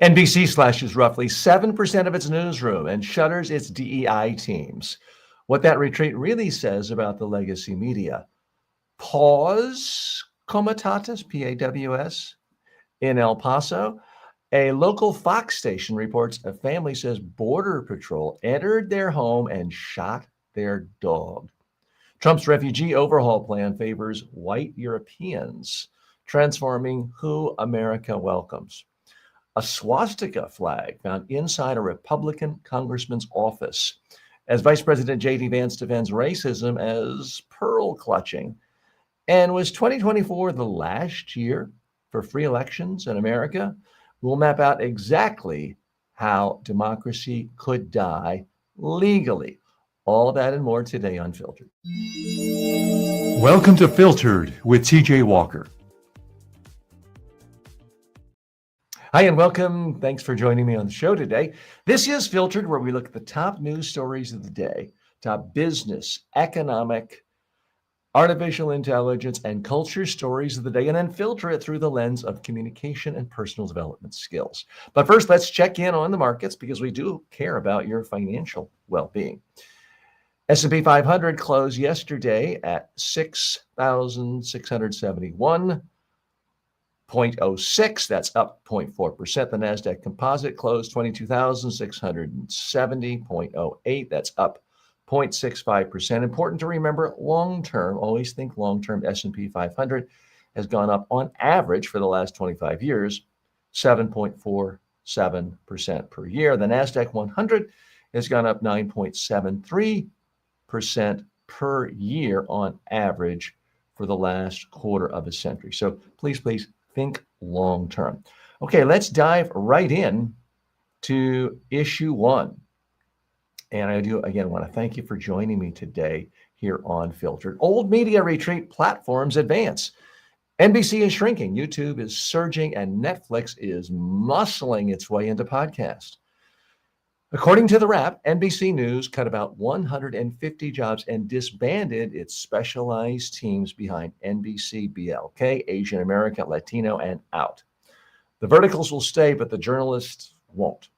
NBC slashes roughly 7% of its newsroom and shutters its DEI teams. What that retreat really says about the legacy media. Paws Comitatus, P-A-W-S, in El Paso. A local Fox station reports a family says Border Patrol entered their home and shot their dog. Trump's refugee overhaul plan favors white Europeans, transforming who America welcomes. A swastika flag found inside a Republican congressman's office as Vice President JD Vance defends racism as pearl clutching. And was 2024 the last year for free elections in America? We'll map out exactly how democracy could die legally. All of that and more today on Filtered. Welcome to Filtered with TJ Walker. Hi, and welcome. Thanks for joining me on the show today. This is Filtered, where we look at the top news stories of the day, top business, economic, artificial intelligence, and culture stories of the day, and then filter it through the lens of communication and personal development skills. But first, let's check in on the markets because we do care about your financial well-being. S&P 500 closed yesterday at 6,671.06. That's up 0.4%. The NASDAQ Composite closed 22,670.08. That's up 0.65%. Important to remember, long-term, always think long-term, S&P 500 has gone up on average for the last 25 years, 7.47% per year. The NASDAQ 100 has gone up 9.73% per year on average for the last quarter of a century. So please think long-term. Okay, let's dive right in to issue one. And I do, again, want to thank you for joining me today here on Filtered. Old media retreat, platforms advance. NBC is shrinking, YouTube is surging, and Netflix is muscling its way into podcast. According to the Wrap, NBC News cut about 150 jobs and disbanded its specialized teams behind NBC, BLK, Asian American, Latino, and Out. The verticals will stay, but the journalists won't.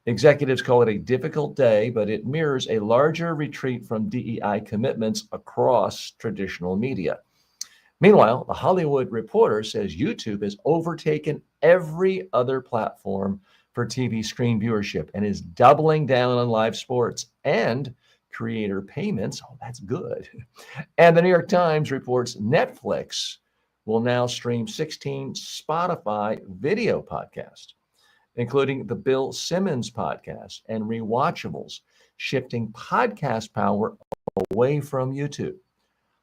Executives call it a difficult day, but it mirrors a larger retreat from DEI commitments across traditional media. Meanwhile, The Hollywood Reporter says YouTube has overtaken every other platform for TV screen viewership and is doubling down on live sports and creator payments. Oh, that's good. And the New York Times reports Netflix will now stream 16 Spotify video podcasts, including the Bill Simmons podcast and Rewatchables, shifting podcast power away from YouTube.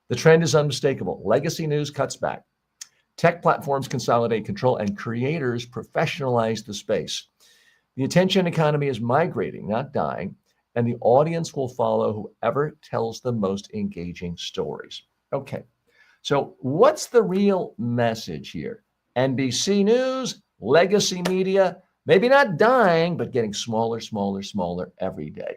The trend is unmistakable. Legacy news cuts back. Tech platforms consolidate control and creators professionalize the space. The attention economy is migrating, not dying, and the audience will follow whoever tells the most engaging stories. Okay, so what's the real message here? NBC News, legacy media, maybe not dying, but getting smaller every day.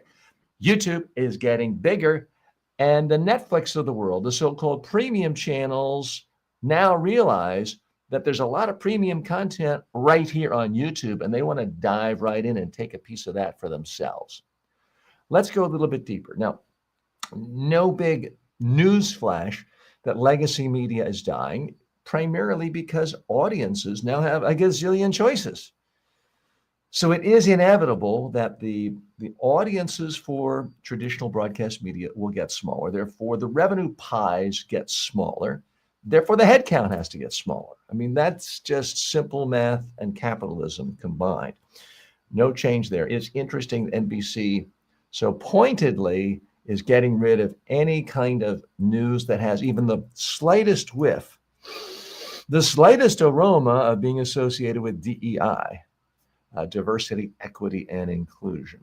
YouTube is getting bigger, and the Netflix of the world, the so-called premium channels, now realize that there's a lot of premium content right here on YouTube, and they want to dive right in and take a piece of that for themselves. Let's go a little bit deeper. Now, no big news flash that legacy media is dying, primarily because audiences now have a gazillion choices. So it is inevitable that the audiences for traditional broadcast media will get smaller. Therefore, the revenue pies get smaller. Therefore, the headcount has to get smaller. I mean, that's just simple math and capitalism combined. No change there. It's interesting NBC so pointedly is getting rid of any kind of news that has even the slightest whiff, the slightest aroma of being associated with DEI, diversity, equity, and inclusion.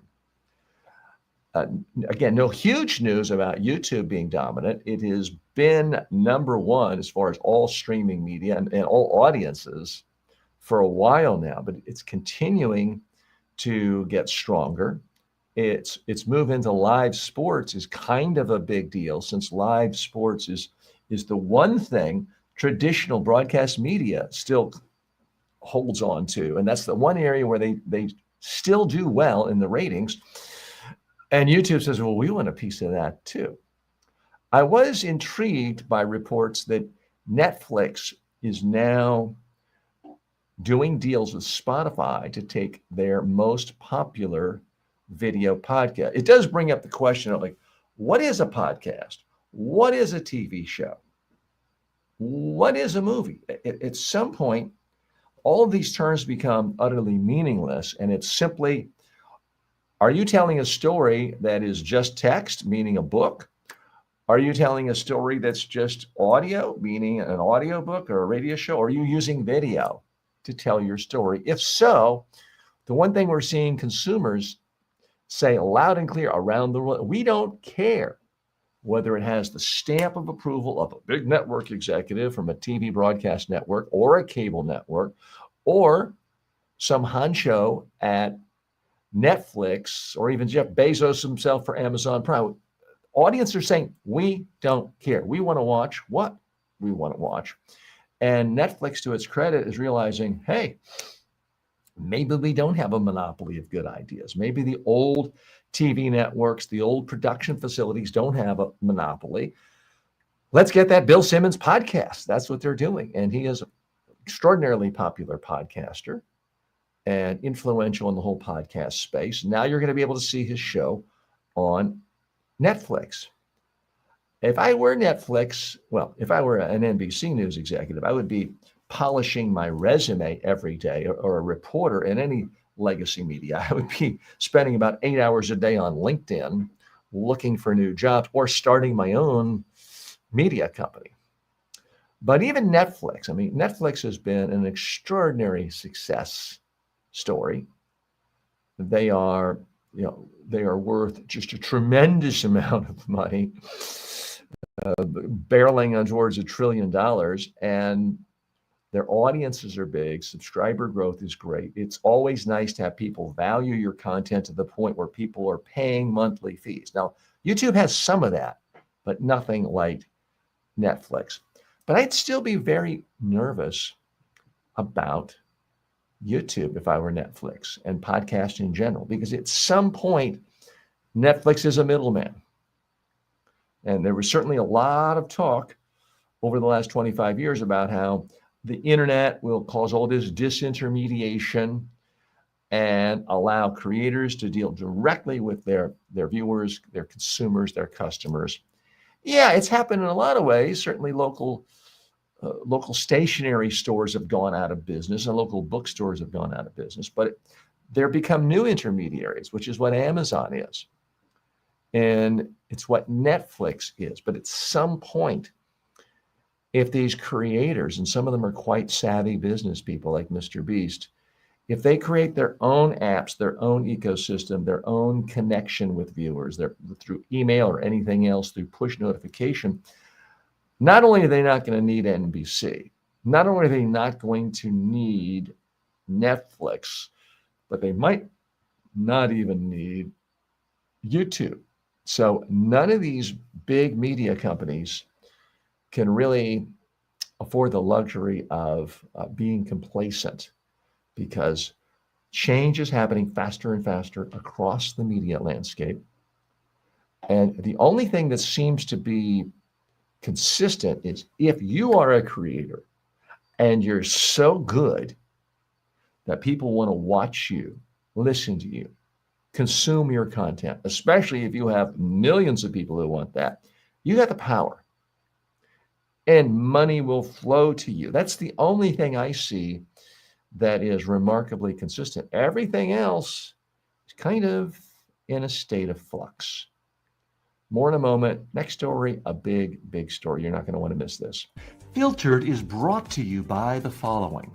Again, no huge news about YouTube being dominant. It has been number one as far as all streaming media and all audiences for a while now, but it's continuing to get stronger. Its move into live sports is kind of a big deal, since live sports is the one thing traditional broadcast media still holds on to. And that's the one area where they still do well in the ratings. And YouTube says, well, we want a piece of that too. I was intrigued by reports that Netflix is now doing deals with Spotify to take their most popular video podcast. It does bring up the question of, like, what is a podcast? What is a TV show? What is a movie? At some point, all of these terms become utterly meaningless, and it's simply, are you telling a story that is just text, meaning a book? Are you telling a story that's just audio, meaning an audio book or a radio show? Or are you using video to tell your story? If so, the one thing we're seeing consumers say loud and clear around the world, we don't care whether it has the stamp of approval of a big network executive from a TV broadcast network or a cable network, or some honcho at Netflix, or even Jeff Bezos himself for Amazon Prime. Audience are saying, we don't care. We want to watch what we want to watch. And Netflix, to its credit, is realizing, hey, maybe we don't have a monopoly of good ideas. Maybe the old TV networks, the old production facilities don't have a monopoly. Let's get that Bill Simmons podcast. That's what they're doing. And he is an extraordinarily popular podcaster and influential in the whole podcast space. Now you're going to be able to see his show on Netflix. If I were Netflix, well, if I were an NBC News executive, I would be polishing my resume every day, or a reporter in any legacy media. I would be spending about 8 hours a day on LinkedIn looking for new jobs, or starting my own media company. But even Netflix, I mean, Netflix has been an extraordinary success story. They are worth just a tremendous amount of money, barreling on towards $1 trillion, and their audiences are big. Subscriber growth is great. It's always nice to have people value your content to the point where people are paying monthly fees. Now, YouTube has some of that, but nothing like Netflix. But I'd still be very nervous about YouTube if I were Netflix, and podcast in general, because at some point, Netflix is a middleman. And there was certainly a lot of talk over the last 25 years about how the internet will cause all this disintermediation and allow creators to deal directly with their viewers, their consumers, their customers. Yeah, it's happened in a lot of ways. Certainly local stationery stores have gone out of business, and local bookstores have gone out of business, but they're become new intermediaries, which is what Amazon is. And it's what Netflix is. But at some point, if these creators, and some of them are quite savvy business people like Mr. Beast, if they create their own apps, their own ecosystem, their own connection with viewers, through email or anything else, through push notification, not only are they not going to need NBC, not only are they not going to need Netflix, but they might not even need YouTube. So none of these big media companies can really afford the luxury of being complacent, because change is happening faster and faster across the media landscape. And the only thing that seems to be consistent is, if you are a creator and you're so good that people want to watch you, listen to you, consume your content, especially if you have millions of people who want that, you got the power, and money will flow to you. That's the only thing I see that is remarkably consistent. Everything else is kind of in a state of flux. More in a moment. Next story, a big, big story. You're not going to want to miss this. Filtered is brought to you by the following.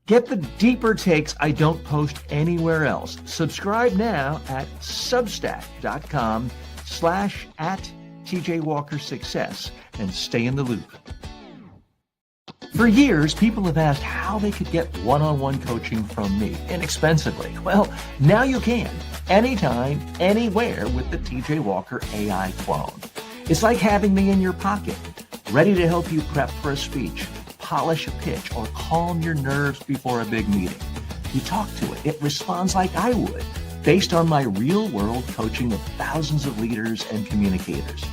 Get the deeper takes I don't post anywhere else. Subscribe now at substack.com/@TJWalkerSuccess and stay in the loop. For years, people have asked how they could get one-on-one coaching from me inexpensively. Well, now you can, anytime, anywhere, with the TJ Walker AI clone. It's like having me in your pocket, ready to help you prep for a speech, polish a pitch or calm your nerves before a big meeting. You talk to it. It responds like I would, based on my real-world coaching of thousands of leaders and communicators.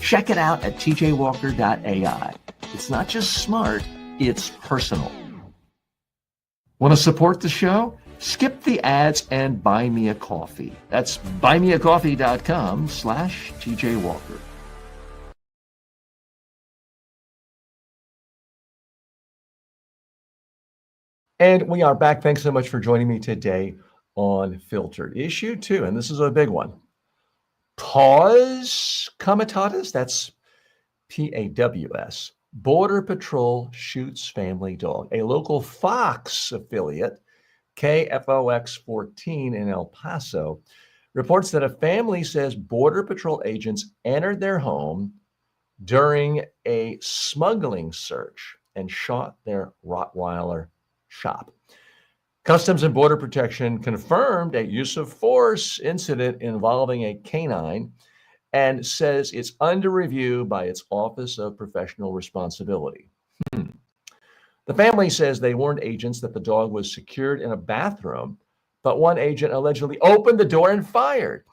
Check it out at tjwalker.ai. It's not just smart, it's personal. Want to support the show? Skip the ads and buy me a coffee. That's buymeacoffee.com/tjwalker. And we are back. Thanks so much for joining me today on Filtered. Issue 2, and this is a big one. Paws Comitatus, that's P-A-W-S. Border Patrol shoots family dog. A local Fox affiliate, KFOX 14 in El Paso, reports that a family says Border Patrol agents entered their home during a smuggling search and shot their Rottweiler shop. Customs and Border Protection confirmed a use of force incident involving a canine and says it's under review by its Office of Professional Responsibility. The family says they warned agents that the dog was secured in a bathroom, but one agent allegedly opened the door and fired.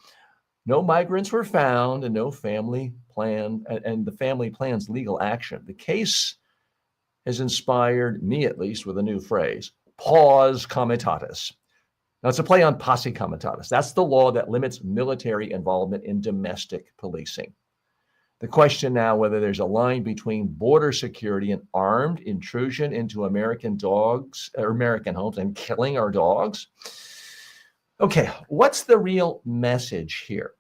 No migrants were found, and the family plans legal action. The case has inspired me, at least, with a new phrase: Paws Comitatus. Now, it's a play on Paws Comitatus. That's the law that limits military involvement in domestic policing. The question now, whether there's a line between border security and armed intrusion into American dogs or American homes and killing our dogs. Okay, what's the real message here?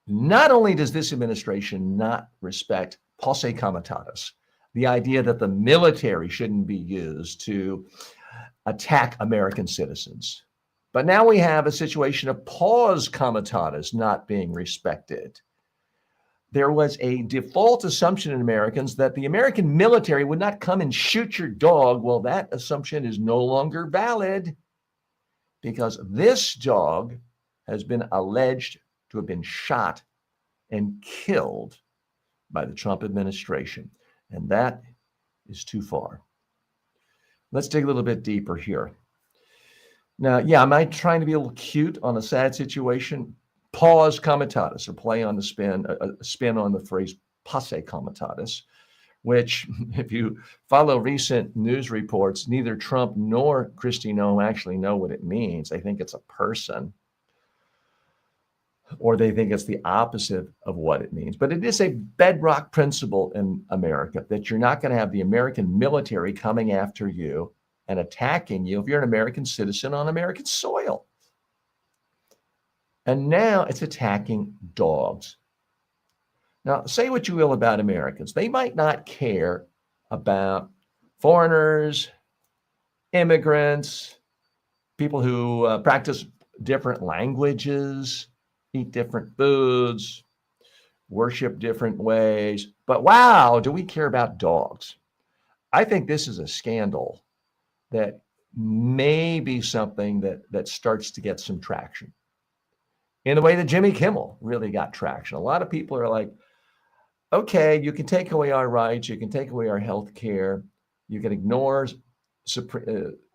Not only does this administration not respect Paws Comitatus, the idea that the military shouldn't be used to attack American citizens, but now we have a situation of Paws Comitatus not being respected. There was a default assumption in Americans that the American military would not come and shoot your dog. Well, that assumption is no longer valid because this dog has been alleged to have been shot and killed by the Trump administration. And that is too far. Let's dig a little bit deeper here. Now, yeah, am I trying to be a little cute on a sad situation? Paws Comitatus, a play on the spin on the phrase Paws Comitatus, which, if you follow recent news reports, neither Trump nor Kristi Noem actually know what it means. They think it's a person, or they think it's the opposite of what it means. But it is a bedrock principle in America that you're not going to have the American military coming after you and attacking you if you're an American citizen on American soil. And now it's attacking dogs. Now, say what you will about Americans. They might not care about foreigners, immigrants, people who practice different languages, eat different foods, worship different ways. But wow, do we care about dogs? I think this is a scandal that may be something that starts to get some traction in the way that Jimmy Kimmel really got traction. A lot of people are like, okay, you can take away our rights, you can take away our health care, you can ignore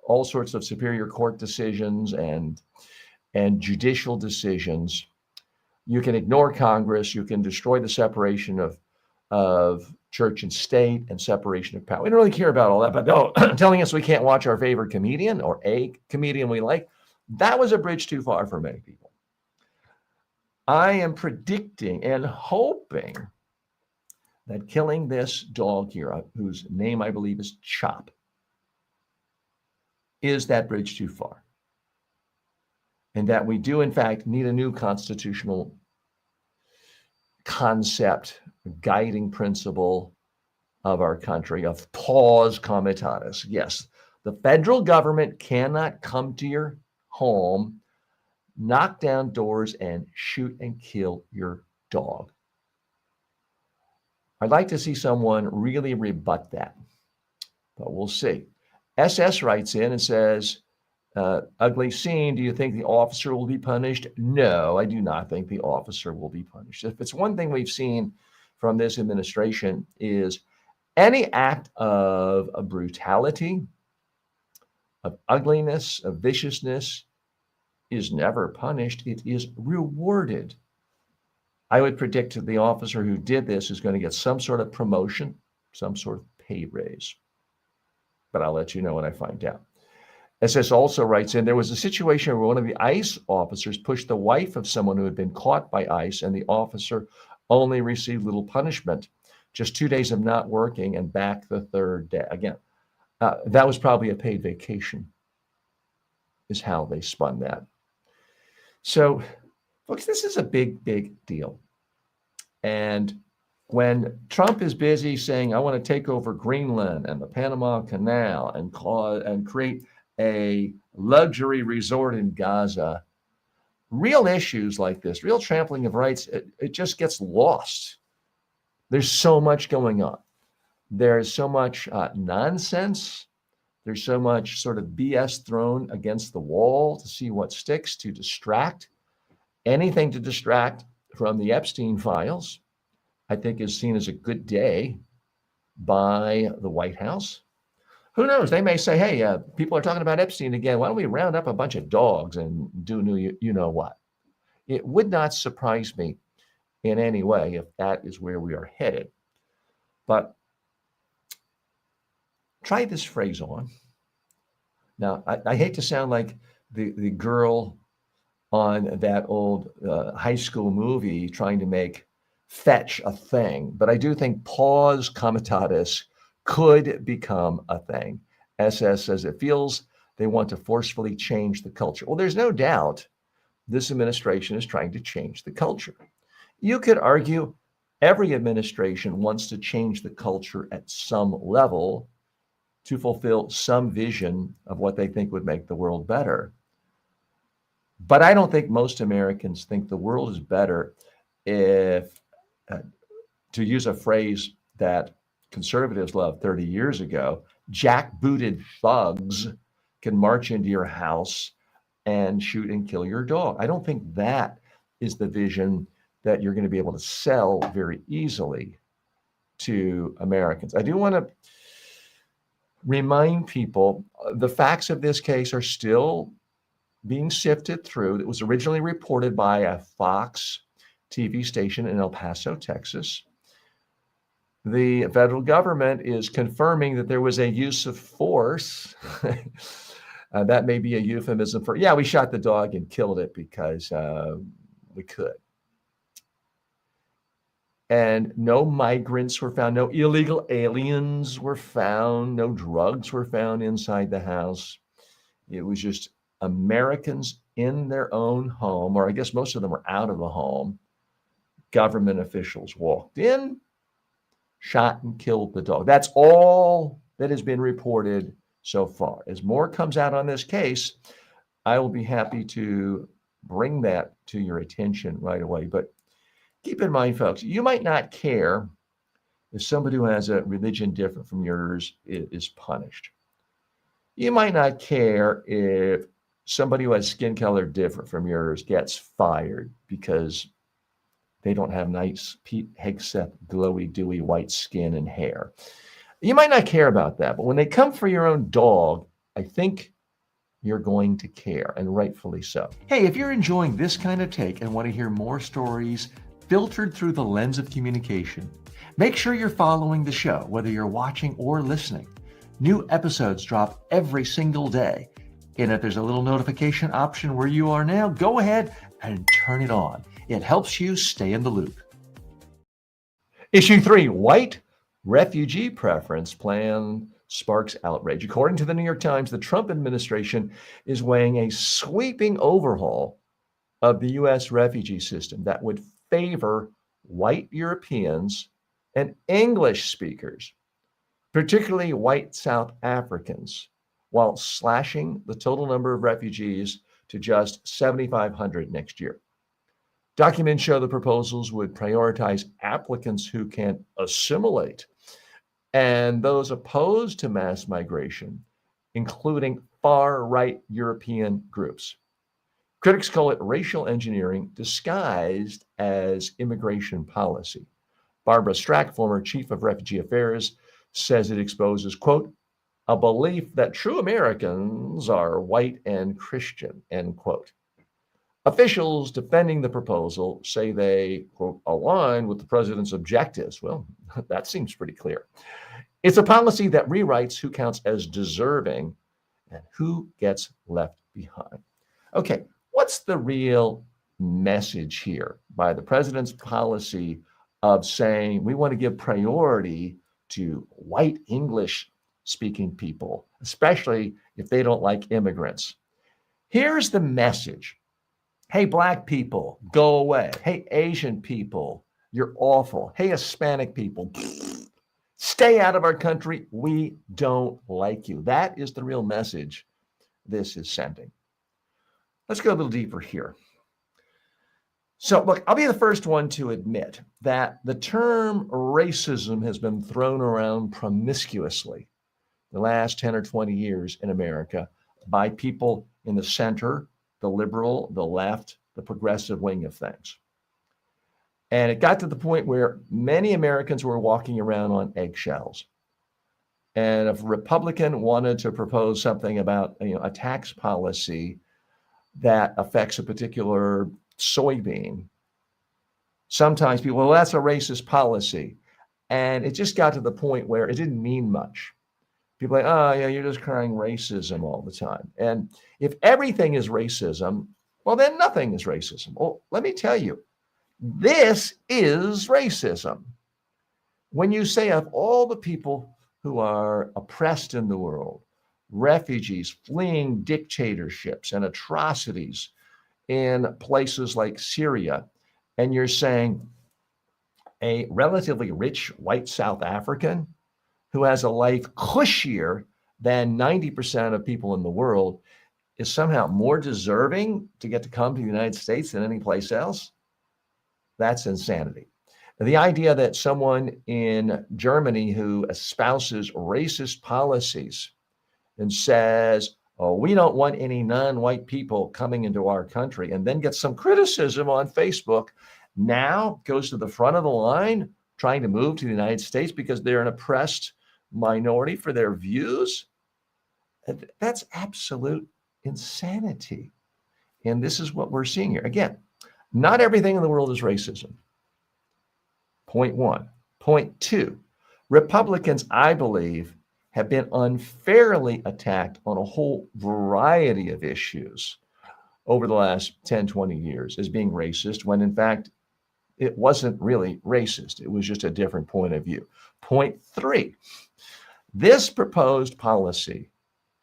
all sorts of superior court decisions and judicial decisions. You can ignore Congress. You can destroy the separation of church and state and separation of power. We don't really care about all that, but no, telling us we can't watch our favorite comedian or a comedian we like, that was a bridge too far for many people. I am predicting and hoping that killing this dog here, whose name I believe is Chop, is that bridge too far. And that we do, in fact, need a new constitutional concept, guiding principle of our country of Paws Comitatus. Yes, the federal government cannot come to your home, knock down doors, and shoot and kill your dog. I'd like to see someone really rebut that, but we'll see. SS writes in and says, ugly scene. Do you think the officer will be punished? No, I do not think the officer will be punished. If it's one thing we've seen from this administration is Any act of brutality, of ugliness, of viciousness is never punished. It is rewarded. I would predict that the officer who did this is going to get some sort of promotion, some sort of pay raise. But I'll let you know when I find out. SS also writes in, there was a situation where one of the ICE officers pushed the wife of someone who had been caught by ICE, and the officer only received little punishment, just 2 days of not working and back the third day. Again, that was probably a paid vacation, is how they spun that. So, folks, this is a big, big deal. And when Trump is busy saying, I want to take over Greenland and the Panama Canal and create a luxury resort in Gaza, real issues like this, real trampling of rights, it just gets lost. There's so much going on. There's so much nonsense. There's so much sort of BS thrown against the wall to see what sticks, to distract. Anything to distract from the Epstein files, I think, is seen as a good day by the White House. Who knows? They may say, hey, people are talking about Epstein again. Why don't we round up a bunch of dogs and do you know what? It would not surprise me in any way if that is where we are headed. But try this phrase on. Now, I hate to sound like the girl on that old high school movie trying to make fetch a thing, but I do think Paws Comitatus could become a thing. SS says it feels they want to forcefully change the culture. Well, there's no doubt this administration is trying to change the culture. You could argue every administration wants to change the culture at some level to fulfill some vision of what they think would make the world better. But I don't think most Americans think the world is better if, to use a phrase that conservatives loved 30 years ago, jackbooted thugs can march into your house and shoot and kill your dog. I don't think that is the vision that you're going to be able to sell very easily to Americans. I do want to remind people the facts of this case are still being sifted through. It was originally reported by a Fox TV station in El Paso, Texas. The federal government is confirming that there was a use of force. That may be a euphemism for, yeah, we shot the dog and killed it because we could. And no migrants were found, no illegal aliens were found, no drugs were found inside the house. It was just Americans in their own home, or I guess most of them were out of the home. Government officials walked in, shot and killed the dog. That's all that has been reported so far. As more comes out on this case, I will be happy to bring that to your attention right away. But keep in mind, folks, you might not care if somebody who has a religion different from yours is punished. You might not care if somebody who has skin color different from yours gets fired because they don't have nice Pete Hegseth glowy, dewy white skin and hair. You might not care about that, but when they come for your own dog, I think you're going to care, and rightfully so. Hey, if you're enjoying this kind of take and want to hear more stories filtered through the lens of communication, make sure you're following the show, whether you're watching or listening. New episodes drop every single day. And if there's a little notification option where you are now, go ahead and turn it on. It helps you stay in the loop. Issue 3, white refugee preference plan sparks outrage. According to the New York Times, the Trump administration is weighing a sweeping overhaul of the U.S. refugee system that would favor white Europeans and English speakers, particularly white South Africans, while slashing the total number of refugees to just 7,500 next year. Documents show the proposals would prioritize applicants who can assimilate and those opposed to mass migration, including far-right European groups. Critics call it racial engineering disguised as immigration policy. Barbara Strack, former chief of refugee affairs says it exposes, quote, a belief that true Americans are white and Christian, end quote. Officials defending the proposal say they, quote, align with the president's objectives. Well, that seems pretty clear. It's a policy that rewrites who counts as deserving and who gets left behind. Okay, what's the real message here by the president's policy of saying we want to give priority to white English speaking people, especially if they don't like immigrants? Here's the message. Hey, Black people, go away. Hey, Asian people, you're awful. Hey, Hispanic people, stay out of our country. We don't like you. That is the real message this is sending. Let's go a little deeper here. So, look, I'll be the first one to admit that the term racism has been thrown around promiscuously the last 10 or 20 years in America by people in the center, the liberal, the left, the progressive wing of things. And it got to the point where many Americans were walking around on eggshells. And if a Republican wanted to propose something about a tax policy that affects a particular soybean, sometimes people, well, that's a racist policy. And it just got to the point where it didn't mean much. People are like, oh, yeah, you're just crying racism all the time. And if everything is racism, well, then nothing is racism. Well, let me tell you, this is racism. When you say of all the people who are oppressed in the world, refugees fleeing dictatorships and atrocities in places like Syria, and you're saying a relatively rich white South African who has a life cushier than 90% of people in the world is somehow more deserving to get to come to the United States than any place else, that's insanity. The idea that someone in Germany who espouses racist policies and says, oh, we don't want any non-white people coming into our country, and then gets some criticism on Facebook, now goes to the front of the line trying to move to the United States because they're an oppressed minority for their views. That's absolute insanity. And this is what we're seeing here. Again, not everything in the world is racism. Point one. Point two, Republicans, I believe, have been unfairly attacked on a whole variety of issues over the last 10, 20 years as being racist, when in fact, it wasn't really racist. It was just a different point of view. Point three, this proposed policy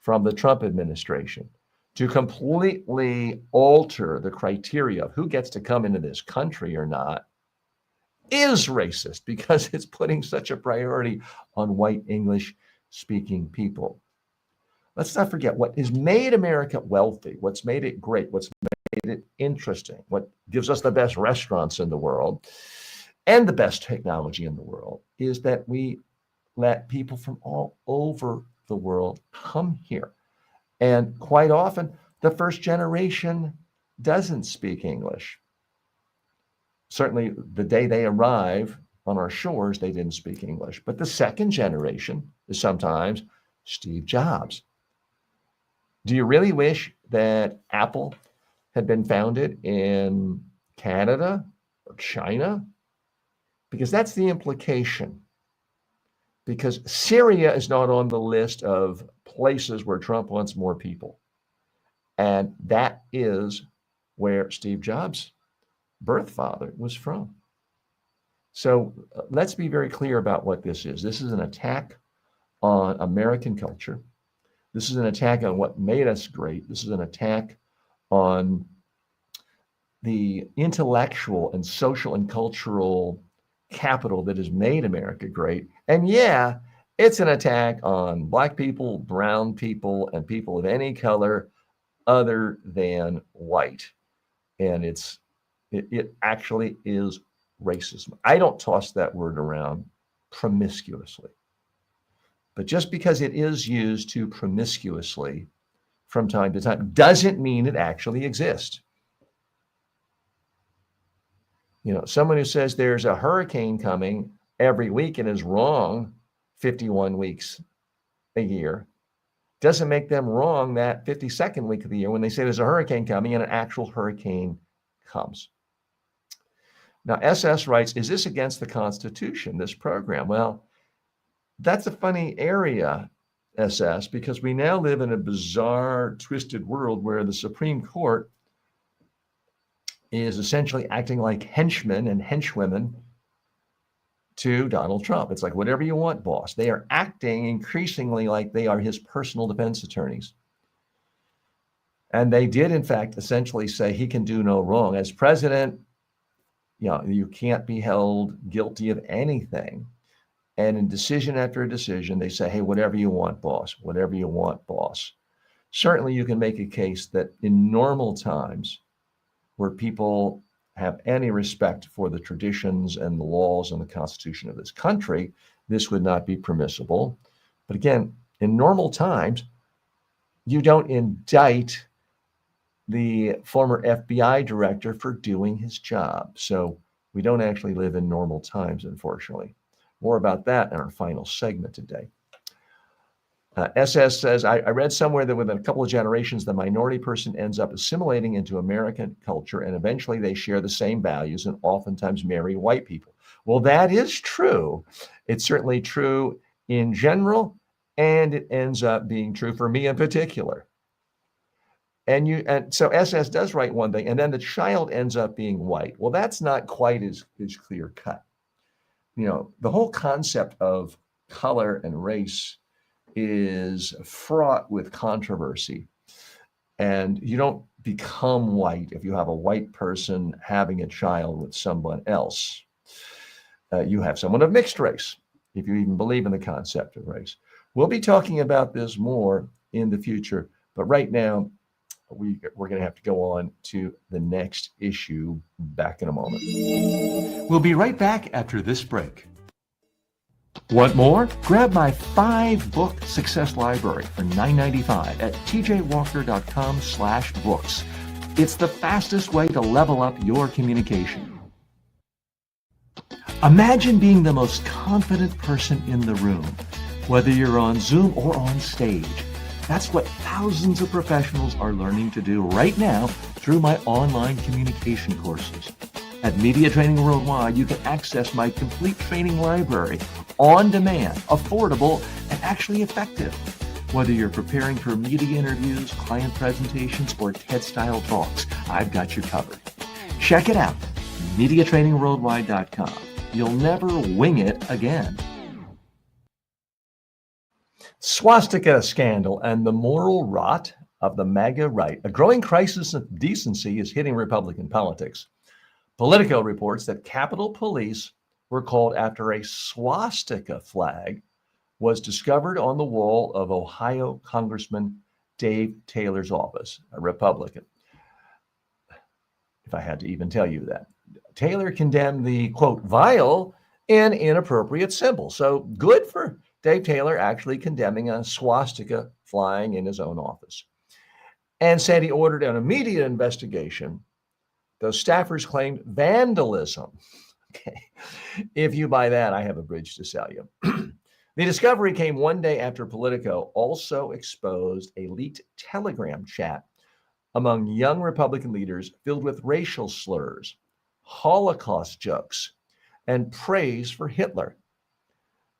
from the Trump administration to completely alter the criteria of who gets to come into this country or not is racist because it's putting such a priority on white English speaking people. Let's not forget what has made America wealthy, what's made it great, what's made it interesting, what gives us the best restaurants in the world and the best technology in the world is that we let people from all over the world come here. And quite often, the first generation doesn't speak English. Certainly, the day they arrive on our shores, they didn't speak English. But the second generation is sometimes Steve Jobs. Do you really wish that Apple had been founded in Canada or China? Because that's the implication. Because Syria is not on the list of places where Trump wants more people. And that is where Steve Jobs' birth father was from. So let's be very clear about what this is. This is an attack on American culture. This is an attack on what made us great. This is an attack on the intellectual and social and cultural capital that has made America great. And yeah, it's an attack on Black people, brown people, and people of any color other than white. And it actually is racism. I don't toss that word around promiscuously. But just because it is used too promiscuously from time to time doesn't mean it actually exists. You know, someone who says there's a hurricane coming every week and is wrong 51 weeks a year doesn't make them wrong that 52nd week of the year when they say there's a hurricane coming and an actual hurricane comes. Now, SS writes, is this against the Constitution, this program? Well, that's a funny area, SS, because we now live in a bizarre, twisted world where the Supreme Court is essentially acting like henchmen and henchwomen to Donald Trump. It's like, whatever you want, boss. They are acting increasingly like they are his personal defense attorneys. And they did, in fact, essentially say he can do no wrong. As president, you can't be held guilty of anything. And in decision after decision, they say, hey, whatever you want, boss, whatever you want, boss. Certainly, you can make a case that in normal times where people have any respect for the traditions and the laws and the Constitution of this country, this would not be permissible. But again, in normal times, you don't indict the former FBI director for doing his job. So we don't actually live in normal times, unfortunately. More about that in our final segment today. SS says, I read somewhere that within a couple of generations, the minority person ends up assimilating into American culture, and eventually they share the same values and oftentimes marry white people. Well, that is true. It's certainly true in general, and it ends up being true for me in particular. And so SS does write one thing, and then the child ends up being white. Well, that's not quite as clear cut. The whole concept of color and race is fraught with controversy. And you don't become white if you have a white person having a child with someone else. You have someone of mixed race, if you even believe in the concept of race. We'll be talking about this more in the future, but right now, we're going to have to go on to the next issue. Back in a moment. We'll be right back after this break. Want more? Grab my 5-book success library for $9.95 at tjwalker.com/books. It's the fastest way to level up your communication. Imagine being the most confident person in the room, whether you're on Zoom or on stage. That's what thousands of professionals are learning to do right now through my online communication courses. At Media Training Worldwide, you can access my complete training library on demand, affordable, and actually effective. Whether you're preparing for media interviews, client presentations, or TED-style talks, I've got you covered. Check it out, MediaTrainingWorldwide.com. You'll never wing it again. Swastika scandal and the moral rot of the MAGA right. A growing crisis of decency is hitting Republican politics. Politico reports that Capitol Police were called after a swastika flag was discovered on the wall of Ohio Congressman Dave Taylor's office, a Republican. If I had to even tell you that. Taylor condemned the, quote, vile and inappropriate symbol. So good for Dave Taylor actually condemning a swastika flying in his own office, and said he ordered an immediate investigation. Those staffers claimed vandalism. Okay, if you buy that, I have a bridge to sell you. The discovery came one day after Politico also exposed a leaked Telegram chat among young Republican leaders filled with racial slurs, Holocaust jokes, and praise for Hitler.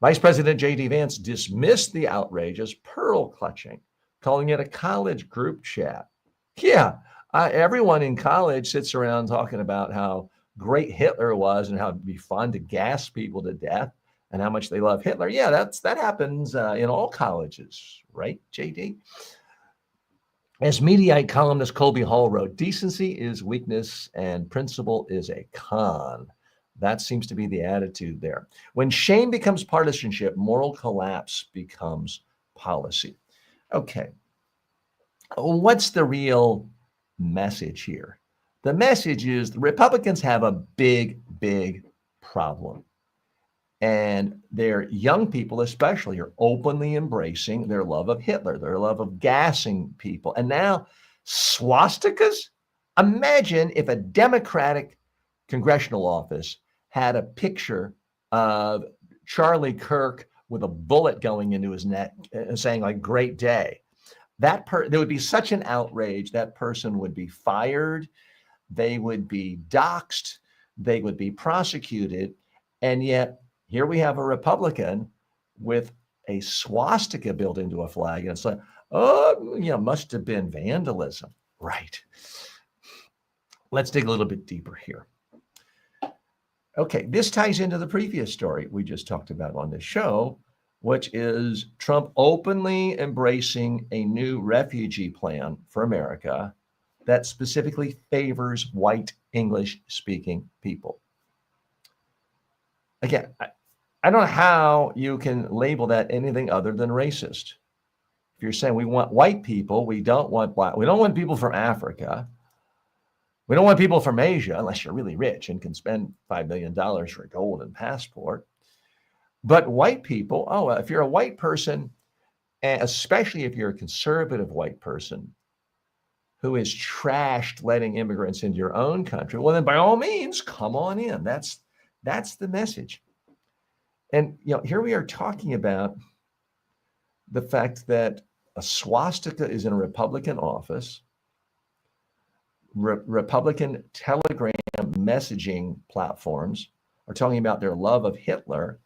Vice President JD Vance dismissed the outrage as pearl clutching, calling it a college group chat. Yeah, everyone in college sits around talking about how great Hitler was and how it'd be fun to gas people to death and how much they love Hitler. Yeah, that happens in all colleges, right, JD? As Mediaite columnist Colby Hall wrote, decency is weakness and principle is a con. That seems to be the attitude there. When shame becomes partisanship, moral collapse becomes policy. Okay, what's the real message here? The message is the Republicans have a big, big problem. And their young people especially are openly embracing their love of Hitler, their love of gassing people. And now swastikas? Imagine if a Democratic congressional office had a picture of Charlie Kirk with a bullet going into his neck and saying like, great day. There would be such an outrage. That person would be fired. They would be doxxed. They would be prosecuted. And yet here we have a Republican with a swastika built into a flag. And it's like, oh, must have been vandalism. Right. Let's dig a little bit deeper here. Okay, this ties into the previous story we just talked about on this show, which is Trump openly embracing a new refugee plan for America that specifically favors white English-speaking people. Again, I don't know how you can label that anything other than racist. If you're saying we want white people, we don't want black, we don't want people from Africa, we don't want people from Asia, unless you're really rich and can spend $5 million for a golden passport. But white people, if you're a white person, and especially if you're a conservative white person who is trashed letting immigrants into your own country, well, then by all means, come on in. That's the message. And here we are talking about the fact that a swastika is in a Republican office. Republican Telegram messaging platforms are talking about their love of Hitler.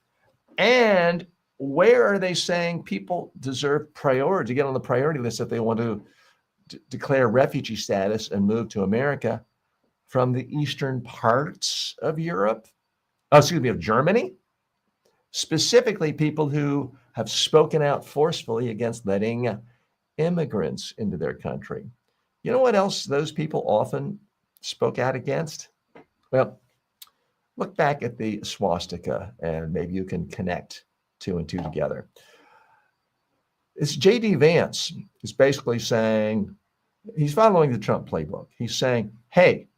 And where are they saying people deserve priority, to get on the priority list if they want to declare refugee status and move to America from the eastern parts of Europe? Of Germany? Specifically, people who have spoken out forcefully against letting immigrants into their country. You know what else those people often spoke out against? Well, look back at the swastika and maybe you can connect 2 and 2 together. It's JD Vance is basically saying, he's following the Trump playbook. He's saying, hey,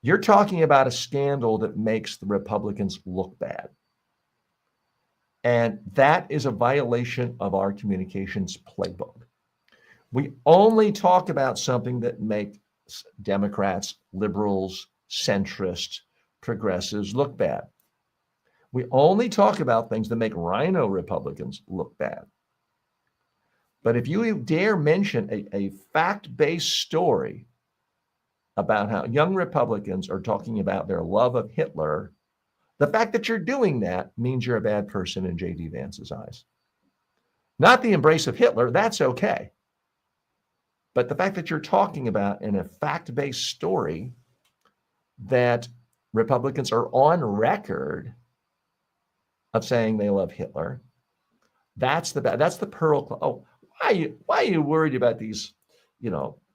you're talking about a scandal that makes the Republicans look bad. And that is a violation of our communications playbook. We only talk about something that makes Democrats, liberals, centrists, progressives look bad. We only talk about things that make rhino Republicans look bad. But if you dare mention a fact-based story about how young Republicans are talking about their love of Hitler, the fact that you're doing that means you're a bad person in JD Vance's eyes. Not the embrace of Hitler, that's okay. But the fact that you're talking about in a fact-based story that Republicans are on record of saying they love Hitler, that's the pearl. Oh, why are you worried about these,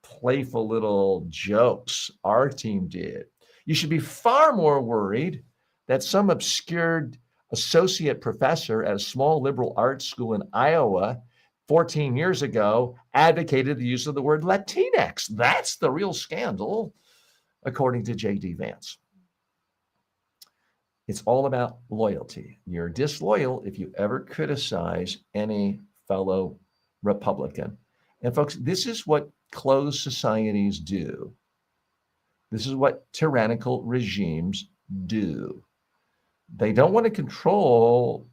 playful little jokes our team did? You should be far more worried that some obscure associate professor at a small liberal arts school in Iowa 14 years ago advocated the use of the word Latinx. That's the real scandal, according to JD Vance. It's all about loyalty. You're disloyal if you ever criticize any fellow Republican. And folks, this is what closed societies do. This is what tyrannical regimes do. They don't want to control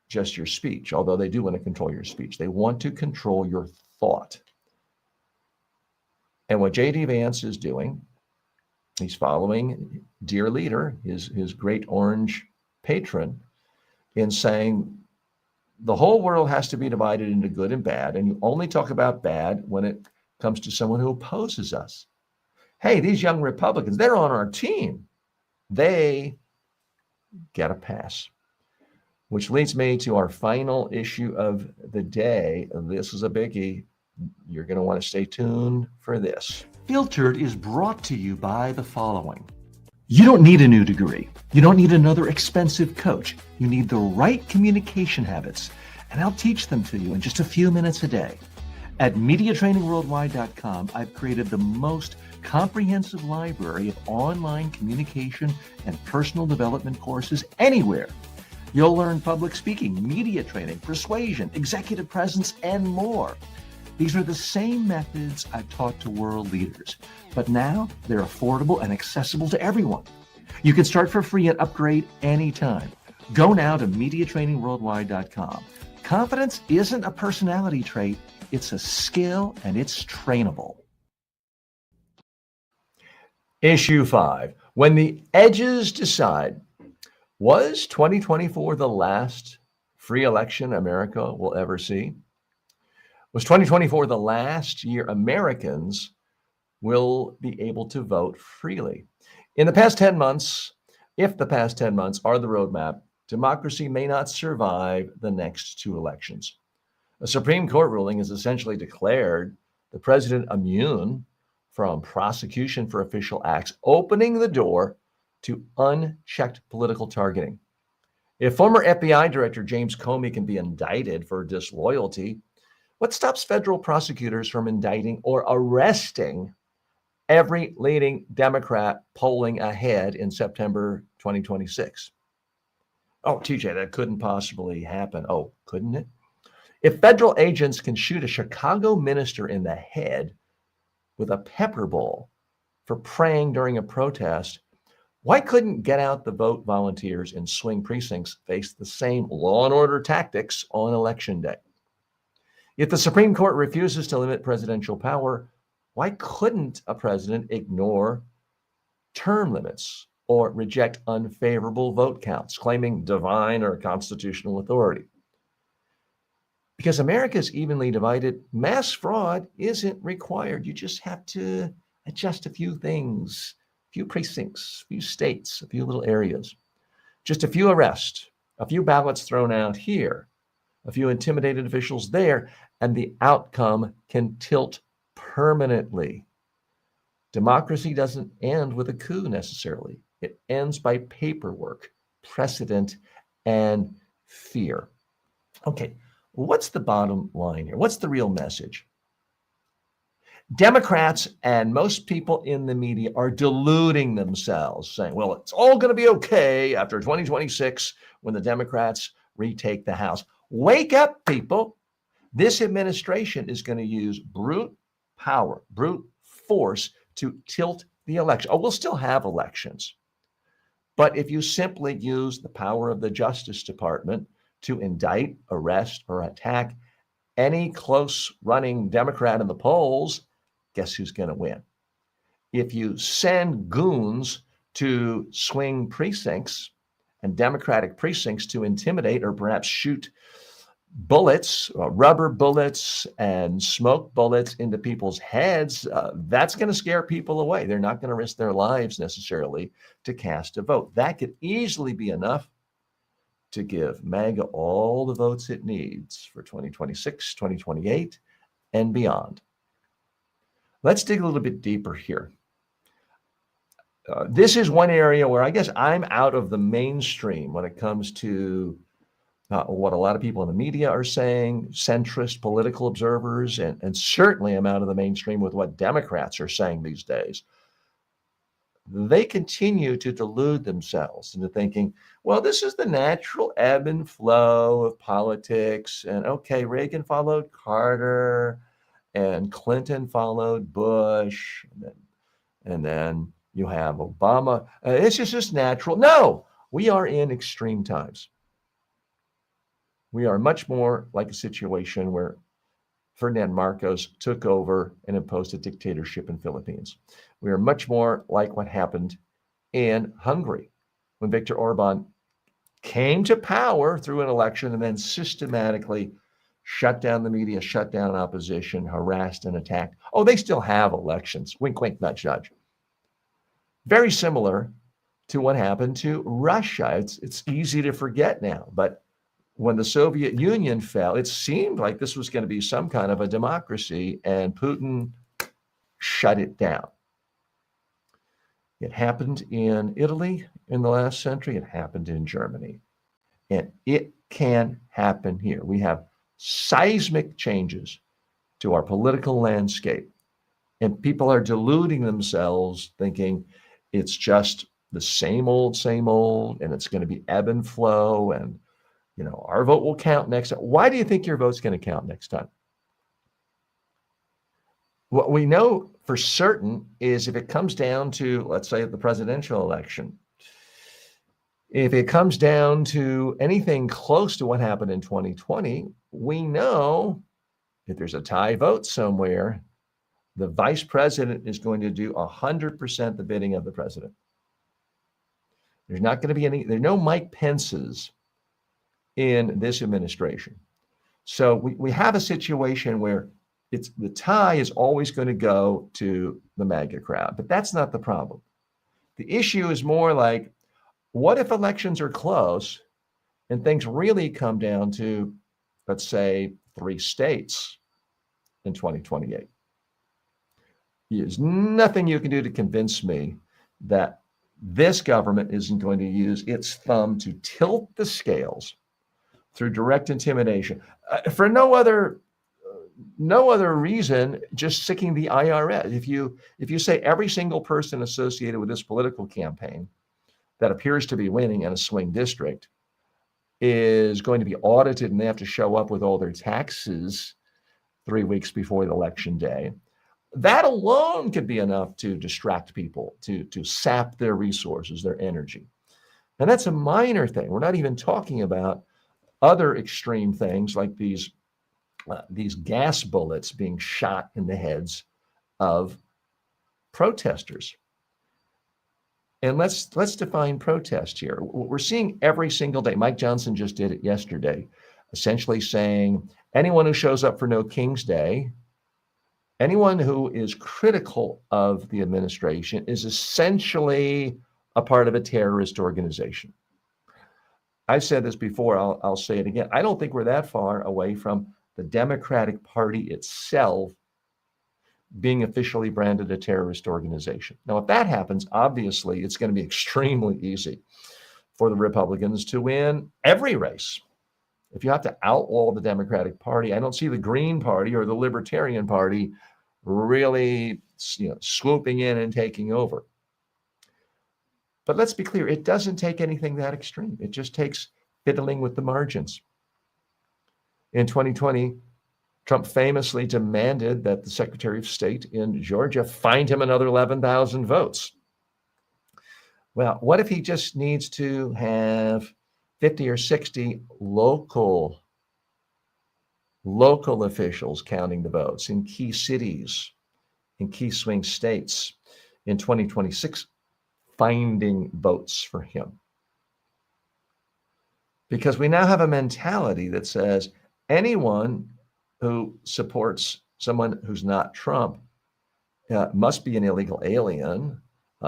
just your speech, although they do want to control your speech. They want to control your thought. And what JD Vance is doing, he's following dear leader, his great orange patron, in saying the whole world has to be divided into good and bad, and you only talk about bad when it comes to someone who opposes us. Hey, these young Republicans, they're on our team. They get a pass. Which leads me to our final issue of the day. This is a biggie. You're going to want to stay tuned for this. Filtered is brought to you by the following. You don't need a new degree. You don't need another expensive coach. You need the right communication habits, and I'll teach them to you in just a few minutes a day. At MediaTrainingWorldwide.com, I've created the most comprehensive library of online communication and personal development courses anywhere. You'll learn public speaking, media training, persuasion, executive presence, and more. These are the same methods I've taught to world leaders, but now they're affordable and accessible to everyone. You can start for free and upgrade anytime. Go now to MediaTrainingWorldwide.com. Confidence isn't a personality trait, it's a skill and it's trainable. Issue 5. When the edges decide, was 2024 the last free election America will ever see? Was 2024 the last year Americans will be able to vote freely? In the past 10 months, if the past 10 months are the roadmap, democracy may not survive the next 2 elections. A Supreme Court ruling has essentially declared the president immune from prosecution for official acts, opening the door to unchecked political targeting. If former FBI Director James Comey can be indicted for disloyalty, what stops federal prosecutors from indicting or arresting every leading Democrat polling ahead in September 2026? Oh, TJ, that couldn't possibly happen. Oh, couldn't it? If federal agents can shoot a Chicago minister in the head with a pepper ball for praying during a protest, why couldn't Get Out the Vote volunteers in swing precincts face the same law and order tactics on election day? If the Supreme Court refuses to limit presidential power, why couldn't a president ignore term limits or reject unfavorable vote counts, claiming divine or constitutional authority? Because America is evenly divided, mass fraud isn't required. You just have to adjust a few things, a few precincts, a few states, a few little areas. Just a few arrests, a few ballots thrown out here, a few intimidated officials there, and the outcome can tilt permanently. Democracy doesn't end with a coup necessarily. It ends by paperwork, precedent, and fear. Okay, what's the bottom line here? What's the real message? Democrats and most people in the media are deluding themselves, saying, well, it's all going to be okay after 2026 when the Democrats retake the House. Wake up, people. This administration is going to use brute power, brute force to tilt the election. Oh, we'll still have elections. But if you simply use the power of the Justice Department to indict, arrest, or attack any close running Democrat in the polls, guess who's going to win? If you send goons to swing precincts and Democratic precincts to intimidate or perhaps shoot bullets, rubber bullets and smoke bullets into people's heads, that's going to scare people away. They're not going to risk their lives necessarily to cast a vote. That could easily be enough to give MAGA all the votes it needs for 2026, 2028, and beyond. Let's dig a little bit deeper here. This is one area where I guess I'm out of the mainstream when it comes to what a lot of people in the media are saying, centrist political observers, and certainly I'm out of the mainstream with what Democrats are saying these days. They continue to delude themselves into thinking, well, this is the natural ebb and flow of politics. And okay, Reagan followed Carter and Clinton followed Bush. And then you have Obama. It's just natural. No, we are in extreme times. We are much more like a situation where Ferdinand Marcos took over and imposed a dictatorship in Philippines. We are much more like what happened in Hungary when Viktor Orban came to power through an election and then systematically shut down the media, shut down opposition, harassed and attacked. Oh, they still have elections. Wink, wink, nudge, nudge. Very similar to what happened to Russia. It's easy to forget now, but when the Soviet Union fell, it seemed like this was going to be some kind of a democracy, and Putin shut it down. It happened in Italy in the last century. It happened in Germany. And it can happen here. We have seismic changes to our political landscape. And people are deluding themselves thinking it's just the same old, and it's going to be ebb and flow, and our vote will count next time. Why do you think your vote's going to count next time? What we know for certain is if it comes down to, let's say, the presidential election, If it comes down to anything close to what happened in 2020, we know if there's a tie vote somewhere, the vice president is going to do 100% the bidding of the president. There's not going to be there's no Mike Pence's in this administration. So we have a situation where the tie is always going to go to the MAGA crowd, but that's not the problem. The issue is more like, what if elections are close and things really come down to, let's say, 3 states in 2028? There's nothing you can do to convince me that this government isn't going to use its thumb to tilt the scales through direct intimidation for no other reason, just sicking the IRS. If you say every single person associated with this political campaign that appears to be winning in a swing district is going to be audited and they have to show up with all their taxes 3 weeks before the election day, that alone could be enough to distract people, to sap their resources, their energy. And that's a minor thing. We're not even talking about other extreme things like these gas bullets being shot in the heads of protesters. And let's define protest here. We're seeing every single day. Mike Johnson just did it yesterday, essentially saying anyone who shows up for No King's Day, anyone who is critical of the administration is essentially a part of a terrorist organization. I've said this before, I'll say it again. I don't think we're that far away from the Democratic Party itself being officially branded a terrorist organization. Now, if that happens, obviously, it's going to be extremely easy for the Republicans to win every race. If you have to outlaw the Democratic Party, I don't see the Green Party or the Libertarian Party really, swooping in and taking over. But let's be clear, it doesn't take anything that extreme. It just takes fiddling with the margins. In 2020, Trump famously demanded that the Secretary of State in Georgia find him another 11,000 votes. Well, what if he just needs to have 50 or 60 local officials counting the votes in key cities, in key swing states in 2026, finding votes for him? Because we now have a mentality that says anyone who supports someone who's not Trump must be an illegal alien,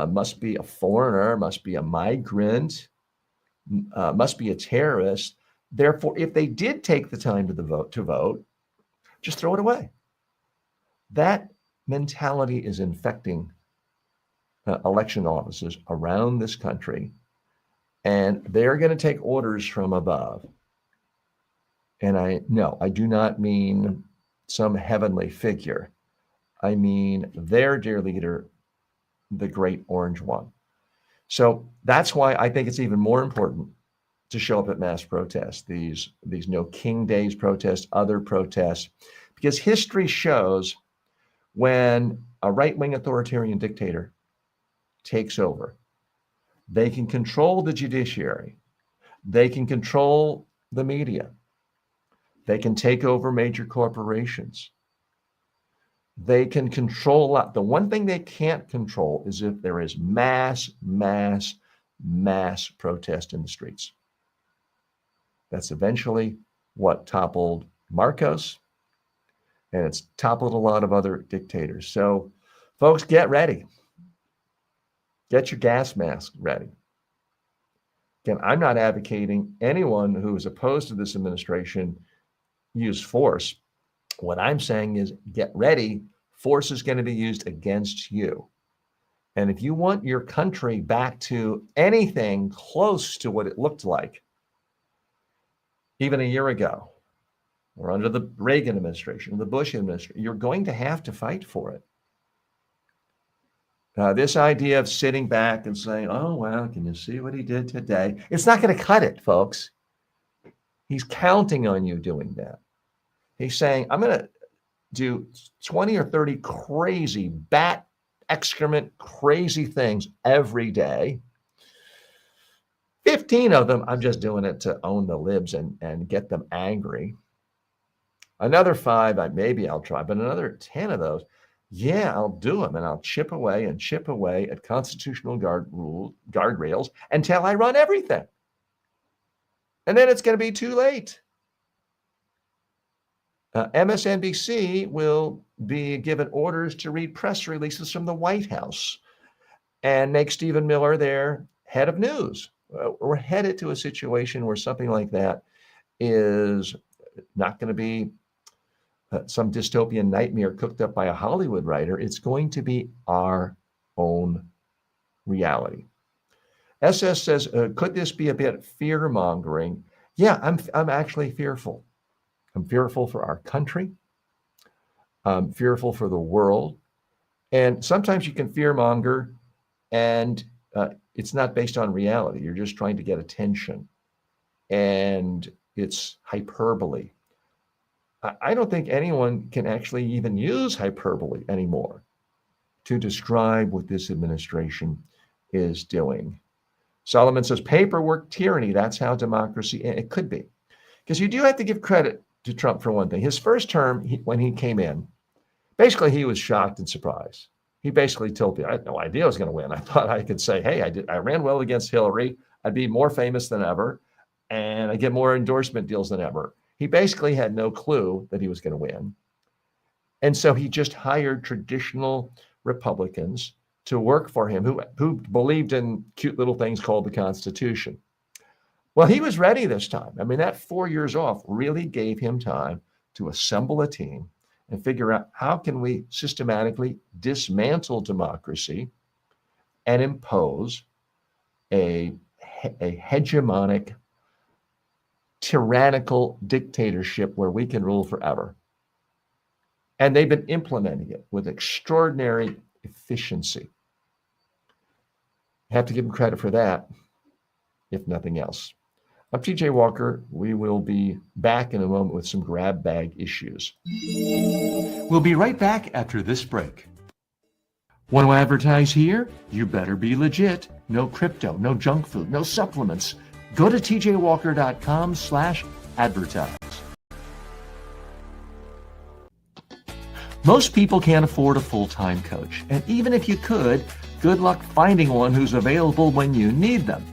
must be a foreigner, must be a migrant, must be a terrorist. Therefore, if they did take the time to vote, just throw it away. That mentality is infecting election offices around this country, and they're going to take orders from above. And I do not mean some heavenly figure. I mean their dear leader, the great orange one. So that's why I think it's even more important to show up at mass protests, these No King Days protests, other protests, because history shows when a right-wing authoritarian dictator takes over, they can control the judiciary, they can control the media, they can take over major corporations, they can control a lot. The one thing they can't control is if there is mass protest in the streets. That's eventually what toppled Marcos, and it's toppled a lot of other dictators. So, folks, get ready. Get your gas mask ready. Again, I'm not advocating anyone who is opposed to this administration use force. What I'm saying is get ready. Force is going to be used against you. And if you want your country back to anything close to what it looked like even a year ago, or under the Reagan administration, the Bush administration, you're going to have to fight for it. This idea of sitting back and saying, oh, well, can you see what he did today? It's not going to cut it, folks. He's counting on you doing that. He's saying, I'm going to do 20 or 30 crazy bat excrement, crazy things every day. 15 of them, I'm just doing it to own the libs and get them angry. Another 5, maybe I'll try, but another 10 of those, yeah, I'll do them, and I'll chip away at constitutional guardrails until I run everything. And then it's going to be too late. MSNBC will be given orders to read press releases from the White House and make Stephen Miller their head of news. We're headed to a situation where something like that is not going to be some dystopian nightmare cooked up by a Hollywood writer. It's going to be our own reality. SS says, could this be a bit fear-mongering? Yeah, I'm actually fearful. I'm fearful for our country. I'm fearful for the world. And sometimes you can fear-monger and it's not based on reality. You're just trying to get attention. And it's hyperbole. I don't think anyone can actually even use hyperbole anymore to describe what this administration is doing. Solomon says, paperwork tyranny, that's how democracy, it could be. Because you do have to give credit to Trump for one thing. His first term, when he came in, basically he was shocked and surprised. He basically told me, I had no idea I was going to win. I thought I could say, hey, I ran well against Hillary. I'd be more famous than ever, and I get more endorsement deals than ever. He basically had no clue that he was going to win. And so he just hired traditional Republicans to work for him who believed in cute little things called the Constitution. Well, he was ready this time. I mean, that 4 years off really gave him time to assemble a team and figure out how can we systematically dismantle democracy and impose a hegemonic, tyrannical dictatorship where we can rule forever. And they've been implementing it with extraordinary efficiency. Have to give them credit for that, if nothing else. I'm TJ Walker. We will be back in a moment with some grab bag issues. We'll be right back after this break. Want to advertise here? You better be legit. No crypto, no junk food, no supplements. Go to tjwalker.com/advertise. Most people can't afford a full-time coach. And even if you could, good luck finding one who's available when you need them.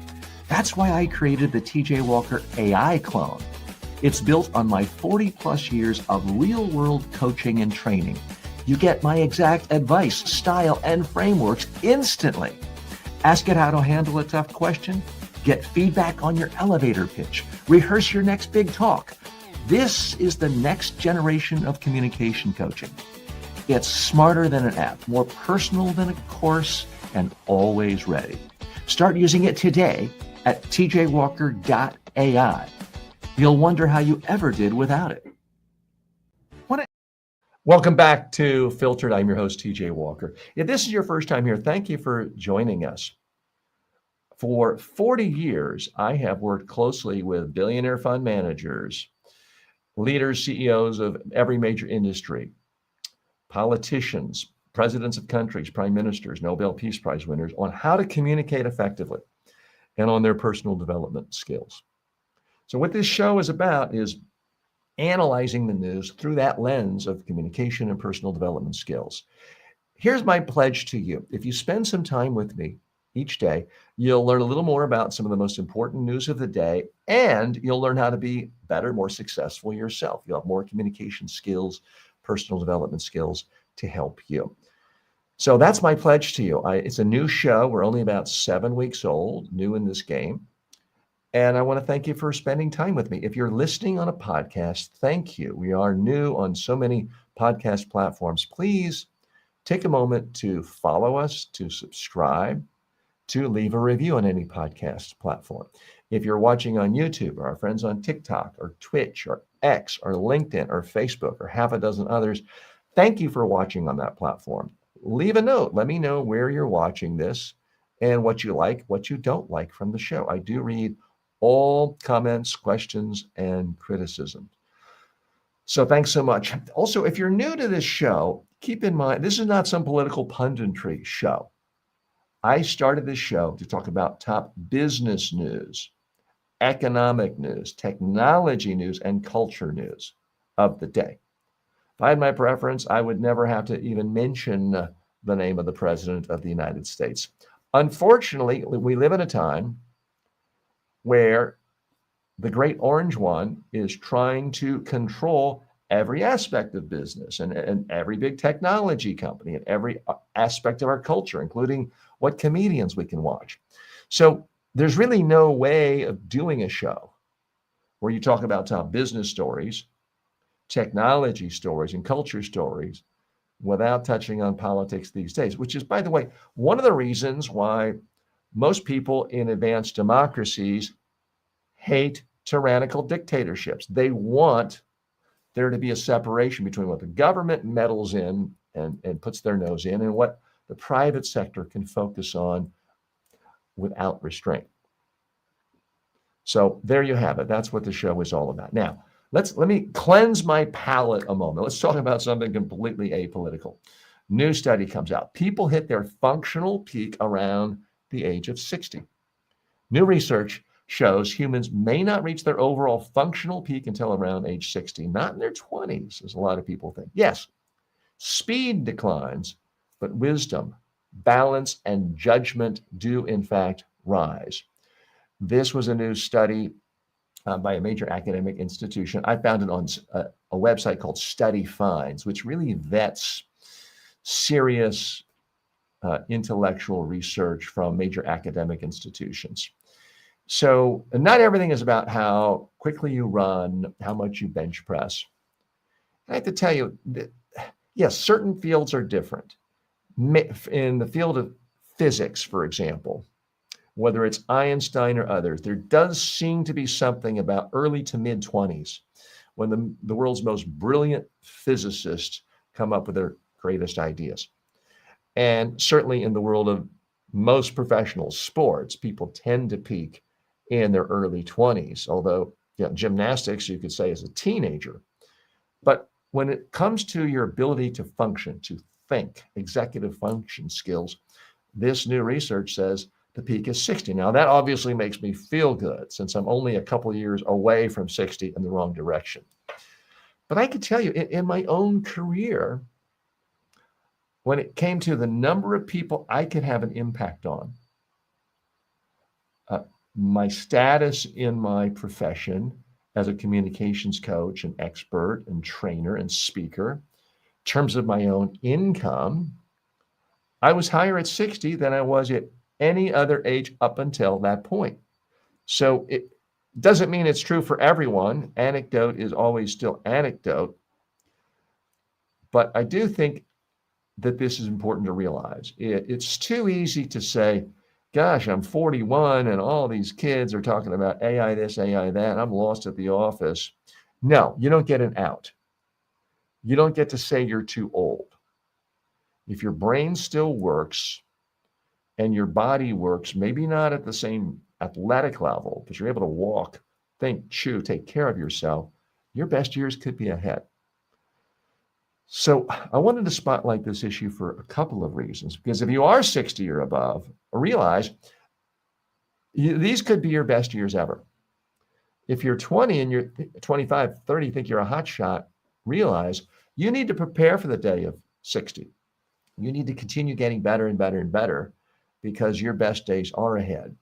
That's why I created the TJ Walker AI clone. It's built on my 40-plus years of real-world coaching and training. You get my exact advice, style, and frameworks instantly. Ask it how to handle a tough question. Get feedback on your elevator pitch. Rehearse your next big talk. This is the next generation of communication coaching. It's smarter than an app, more personal than a course, and always ready. Start using it today at tjwalker.ai. You'll wonder how you ever did without it. Welcome back to Filtered. I'm your host, TJ Walker. If this is your first time here, thank you for joining us. For 40 years, I have worked closely with billionaire fund managers, leaders, CEOs of every major industry, politicians, presidents of countries, prime ministers, Nobel Peace Prize winners on how to communicate effectively and on their personal development skills. So what this show is about is analyzing the news through that lens of communication and personal development skills. Here's my pledge to you. If you spend some time with me each day, you'll learn a little more about some of the most important news of the day, and you'll learn how to be better, more successful yourself. You'll have more communication skills, personal development skills to help you. So that's my pledge to you. It's a new show. We're only about 7 weeks old, new in this game. And I want to thank you for spending time with me. If you're listening on a podcast, thank you. We are new on so many podcast platforms. Please take a moment to follow us, to subscribe, to leave a review on any podcast platform. If you're watching on YouTube, or our friends on TikTok or Twitch or X or LinkedIn or Facebook or half a dozen others, thank you for watching on that platform. Leave a note. Let me know where you're watching this and what you like, what you don't like from the show. I do read all comments, questions, and criticism. So thanks so much. Also, if you're new to this show, keep in mind, this is not some political punditry show. I started this show to talk about top business news, economic news, technology news, and culture news of the day. If I had my preference, I would never have to even mention the name of the President of the United States. Unfortunately, we live in a time where the great orange one is trying to control every aspect of business and every big technology company and every aspect of our culture, including what comedians we can watch. So there's really no way of doing a show where you talk about top business stories, technology stories, and culture stories without touching on politics these days, which is, by the way, one of the reasons why most people in advanced democracies hate tyrannical dictatorships. They want there to be a separation between what the government meddles in and puts their nose in and what the private sector can focus on without restraint. So there you have it. That's what the show is all about. Now, let me cleanse my palate a moment. Let's talk about something completely apolitical. New study comes out. People hit their functional peak around the age of 60. New research shows humans may not reach their overall functional peak until around age 60, not in their 20s, as a lot of people think. Yes, speed declines, but wisdom, balance, and judgment do, in fact, rise. This was a new study by a major academic institution. I found it on a website called Study Finds, which really vets serious intellectual research from major academic institutions. So not everything is about how quickly you run, how much you bench press. I have to tell you that, yes, certain fields are different. In the field of physics, for example, whether it's Einstein or others, there does seem to be something about early to mid-20s when the world's most brilliant physicists come up with their greatest ideas. And certainly in the world of most professional sports, people tend to peak in their early 20s, although gymnastics, you could say, is a teenager. But when it comes to your ability to function, to think, executive function skills, this new research says the peak is 60. Now, that obviously makes me feel good since I'm only a couple of years away from 60 in the wrong direction. But I can tell you, in my own career, when it came to the number of people I could have an impact on, my status in my profession as a communications coach and expert and trainer and speaker, in terms of my own income, I was higher at 60 than I was at any other age up until that point. So it doesn't mean it's true for everyone. Anecdote is always still anecdote. But I do think that this is important to realize. It's too easy to say, gosh, I'm 41 and all these kids are talking about AI this, AI that. I'm lost at the office. No, you don't get an out. You don't get to say you're too old. If your brain still works and your body works, maybe not at the same athletic level, but you're able to walk, think, chew, take care of yourself, your best years could be ahead. So I wanted to spotlight this issue for a couple of reasons, because if you are 60 or above, realize these could be your best years ever. If you're 20 and you're 25, 30, think you're a hot shot, realize you need to prepare for the day of 60. You need to continue getting better and better and better because your best days are ahead.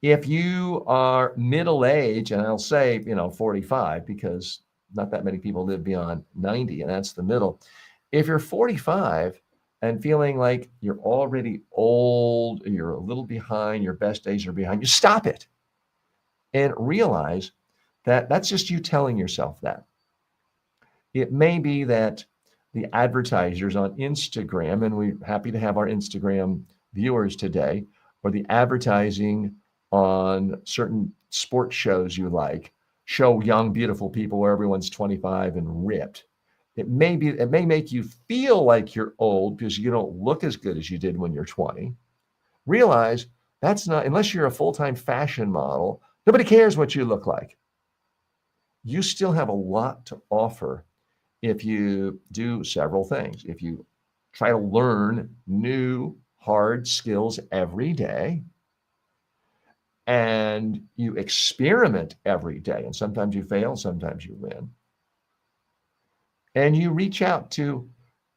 If you are middle-aged, and I'll say, 45, because not that many people live beyond 90, and that's the middle. If you're 45 and feeling like you're already old, you're a little behind, your best days are behind, you stop it and realize that that's just you telling yourself that. It may be that the advertisers on Instagram, and we're happy to have our Instagram viewers today, or the advertising on certain sports shows you like, show young, beautiful people where everyone's 25 and ripped. It may make you feel like you're old because you don't look as good as you did when you're 20. Realize that's not, unless you're a full-time fashion model, nobody cares what you look like. You still have a lot to offer if you do several things. If you try to learn new, hard skills every day, and you experiment every day, and sometimes you fail, sometimes you win, and you reach out to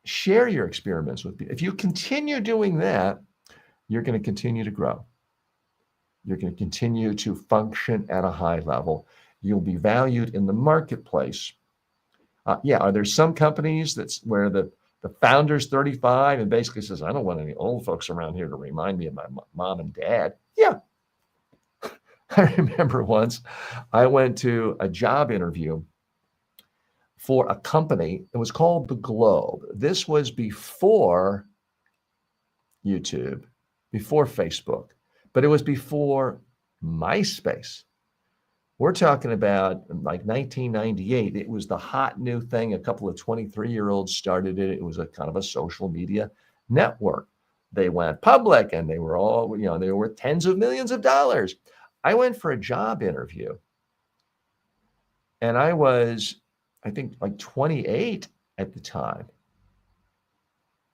share your experiments with people. If you continue doing that, you're going to continue to grow. You're going to continue to function at a high level. You'll be valued in the marketplace. Are there some companies that's where the founder's 35 and basically says, I don't want any old folks around here to remind me of my mom and dad? Yeah. I remember once I went to a job interview for a company. It was called The Globe. This was before YouTube, before Facebook, but it was before MySpace. We're talking about like 1998. It was the hot new thing. A couple of 23-year-olds started it. It was a kind of a social media network. They went public and they were all, they were worth tens of millions of dollars. I went for a job interview and I was, I think, like 28 at the time.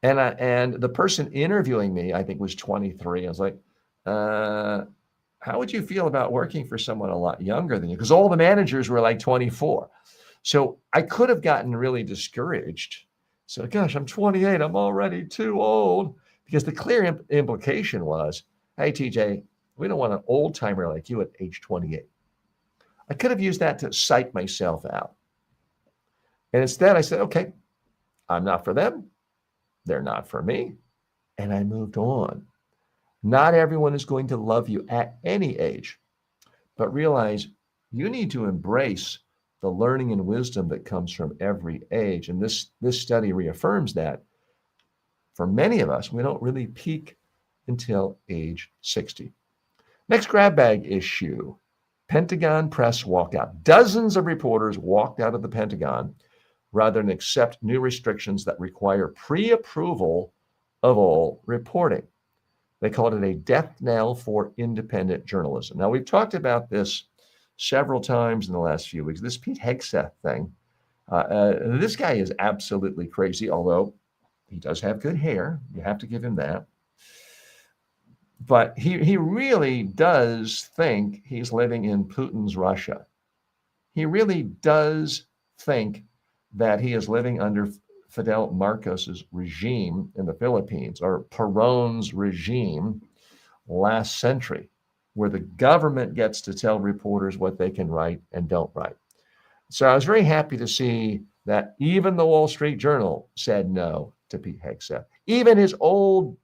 And the person interviewing me, I think, was 23. I was like, how would you feel about working for someone a lot younger than you? Because all the managers were like 24. So I could have gotten really discouraged. So, gosh, I'm 28. I'm already too old. Because the clear implication was, hey, TJ, we don't want an old timer like you at age 28. I could have used that to psych myself out. And instead I said, okay, I'm not for them. They're not for me. And I moved on. Not everyone is going to love you at any age, but realize you need to embrace the learning and wisdom that comes from every age. And this study reaffirms that for many of us, we don't really peak until age 60. Next grab bag issue, Pentagon press walkout. Dozens of reporters walked out of the Pentagon rather than accept new restrictions that require pre-approval of all reporting. They called it a death knell for independent journalism. Now, we've talked about this several times in the last few weeks. This Pete Hegseth thing, this guy is absolutely crazy, although he does have good hair. You have to give him that. But he really does think he's living in Putin's Russia. He really does think that he is living under Fidel Marcos's regime in the Philippines, or Perón's regime last century, where the government gets to tell reporters what they can write and don't write. So I was very happy to see that even the Wall Street Journal said no to Pete Hegseth. Even his old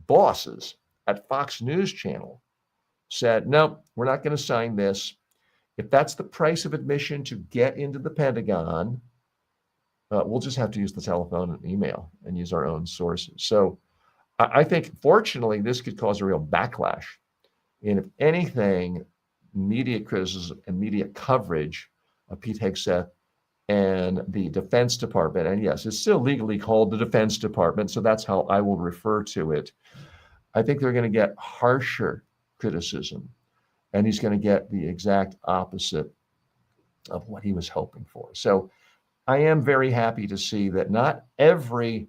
bosses at Fox News Channel said, no, we're not going to sign this. If that's the price of admission to get into the Pentagon, we'll just have to use the telephone and email and use our own sources. So I think, fortunately, this could cause a real backlash. And if anything, media criticism and media coverage of Pete Hegseth and the Defense Department, and yes, it's still legally called the Defense Department, so that's how I will refer to it. I think they're going to get harsher criticism, and he's going to get the exact opposite of what he was hoping for. So I am very happy to see that not every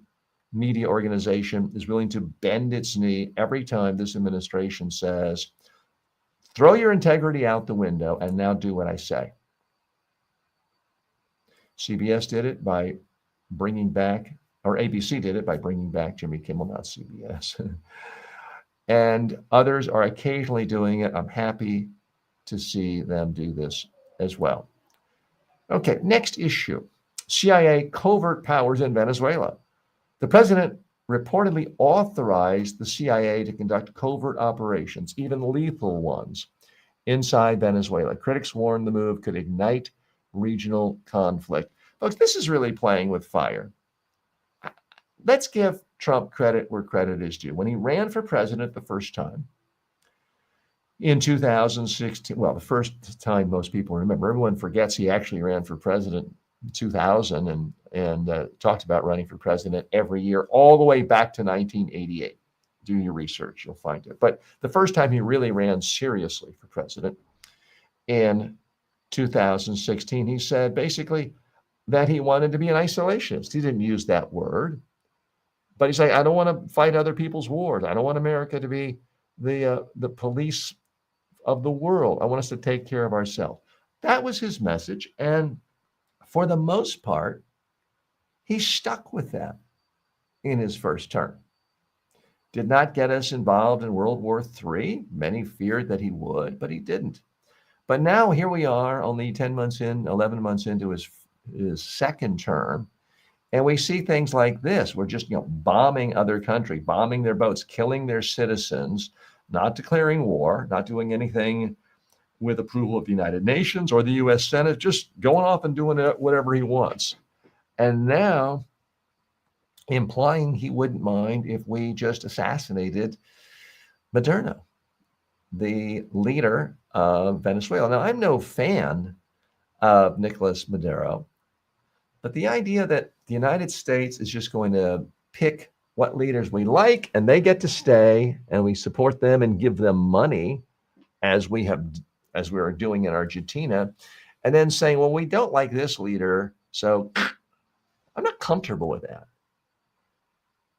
media organization is willing to bend its knee every time this administration says, throw your integrity out the window and now do what I say. CBS did it by bringing back, or ABC did it by bringing back Jimmy Kimmel, not CBS. And others are occasionally doing it. I'm happy to see them do this as well. Okay, next issue. CIA covert powers in Venezuela. The president reportedly authorized the CIA to conduct covert operations, even lethal ones, inside Venezuela. Critics warn the move could ignite regional conflict. Folks, this is really playing with fire. Let's give Trump credit where credit is due. When he ran for president the first time in 2016, well, the first time most people remember, everyone forgets he actually ran for president in 2000 and talked about running for president every year, all the way back to 1988. Do your research, you'll find it. But the first time he really ran seriously for president in 2016, he said basically that he wanted to be an isolationist. He didn't use that word, But he's like, I don't want to fight other people's wars. I don't want America to be the police of the world. I want us to take care of ourselves. That was his message. And for the most part, he stuck with that in his first term. Did not get us involved in World War III. Many feared that he would, but he didn't. But now here we are, only 10 months in, 11 months into his second term. And we see things like this. We're just, bombing other countries, bombing their boats, killing their citizens, not declaring war, not doing anything with approval of the United Nations or the U.S. Senate, just going off and doing whatever he wants. And now implying he wouldn't mind if we just assassinated Maduro, the leader of Venezuela. Now, I'm no fan of Nicolas Maduro, but the idea that the United States is just going to pick what leaders we like and they get to stay and we support them and give them money as we are doing in Argentina, and then saying, well, we don't like this leader, so I'm not comfortable with that.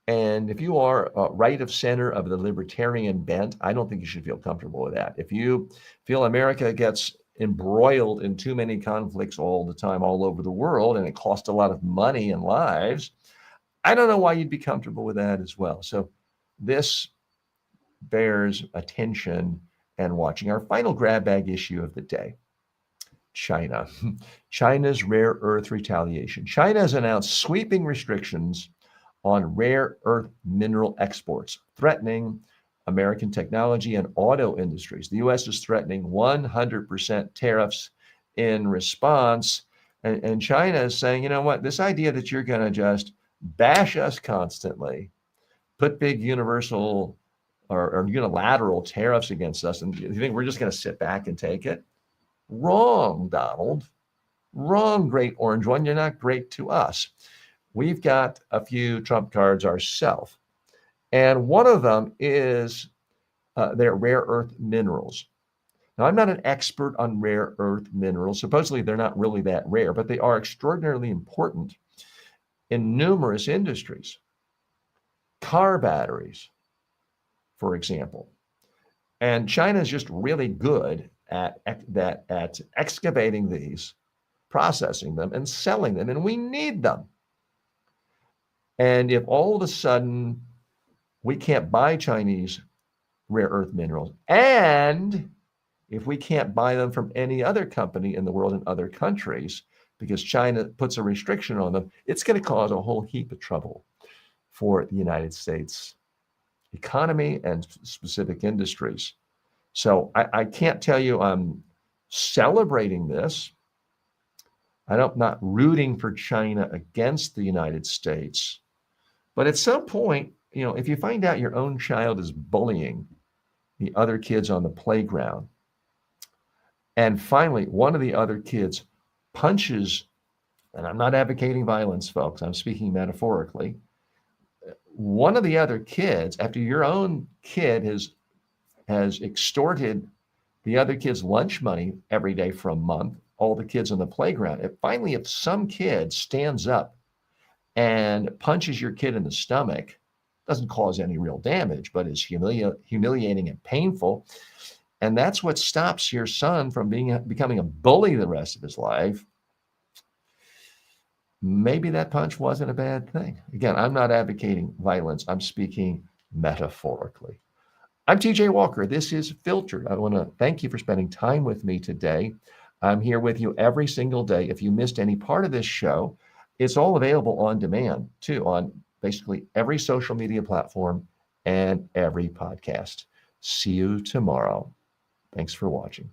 And if you are right of center of the libertarian bent, I don't think you should feel comfortable with that. If you feel America gets embroiled in too many conflicts all the time, all over the world, and it costs a lot of money and lives, I don't know why you'd be comfortable with that as well. So this bears attention and watching. Our final grab bag issue of the day, China. China's rare earth retaliation. China has announced sweeping restrictions on rare earth mineral exports, threatening American technology and auto industries. The U.S. is threatening 100% tariffs in response. And China is saying, you know what, this idea that you're going to just bash us constantly, put big universal or unilateral tariffs against us, and you think we're just going to sit back and take it? Wrong, Donald. Wrong, great orange one. You're not great to us. We've got a few trump cards ourselves. And one of them is their rare earth minerals. Now, I'm not an expert on rare earth minerals. Supposedly, they're not really that rare, but they are extraordinarily important in numerous industries. Car batteries, for example. And China is just really good at excavating these, processing them, and selling them, and we need them. And if all of a sudden we can't buy Chinese rare earth minerals, and if we can't buy them from any other company in the world in other countries because China puts a restriction on them, it's going to cause a whole heap of trouble for the United States economy and specific industries. So I can't tell you I'm celebrating this. I'm not rooting for China against the United States. But at some point, if you find out your own child is bullying the other kids on the playground, and finally, one of the other kids punches, and I'm not advocating violence, folks, I'm speaking metaphorically, one of the other kids, after your own kid has extorted the other kid's lunch money every day for a month, all the kids on the playground, if some kid stands up and punches your kid in the stomach, doesn't cause any real damage, but is humiliating and painful, and that's what stops your son from becoming a bully the rest of his life, maybe that punch wasn't a bad thing. Again, I'm not advocating violence. I'm speaking metaphorically. I'm TJ Walker. This is Filtered. I want to thank you for spending time with me today. I'm here with you every single day. If you missed any part of this show, it's all available on demand, too, on basically every social media platform and every podcast. See you tomorrow. Thanks for watching.